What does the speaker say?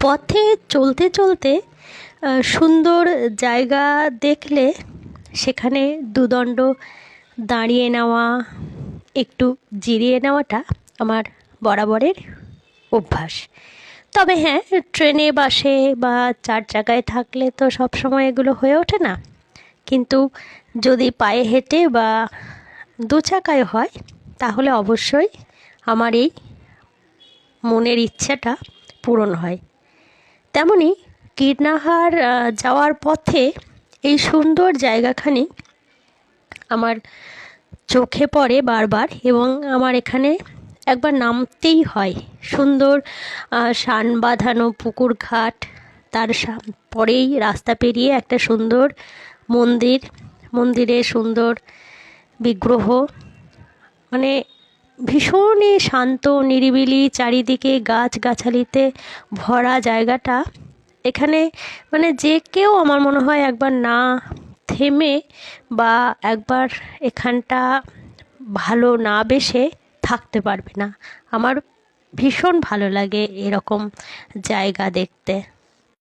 পথে চলতে চলতে সুন্দর জায়গা দেখলে সেখানে দুদণ্ড দাঁড়িয়ে নেওয়া, একটু জিরিয়ে নেওয়াটা আমার বরাবরের অভ্যাস। তবে হ্যাঁ, ট্রেনে বাসে বা চার চাকায় থাকলে তো সব সময় এগুলো হয়ে ওঠে না, কিন্তু যদি পায়ে হেঁটে বা দু চাকায় হয় তাহলে অবশ্যই আমার এই মনের ইচ্ছাটা পূরণ হয়। তেমনি কীর্ণাহার যাওয়ার পথে এই সুন্দর জায়গাখানি আমার চোখে পড়ে বারবার, এবং আমার এখানে একবার নামতেই হয়। সুন্দর সান বাঁধানো পুকুর ঘাট, তার পরেই রাস্তা পেরিয়ে একটা সুন্দর মন্দির, মন্দিরে সুন্দর বিগ্রহ, মানে ভীষণই শান্ত নিরিবিলি, চারিদিকে গাছগাছালিতে ভরা জায়গাটা। এখানে মানে যে কেউ আমার মনে হয় একবার না থেমে বা একবার এখানটা ভালো না বেসে থাকতে পারবে না। আমার ভীষণ ভালো লাগে এরকম জায়গা দেখতে।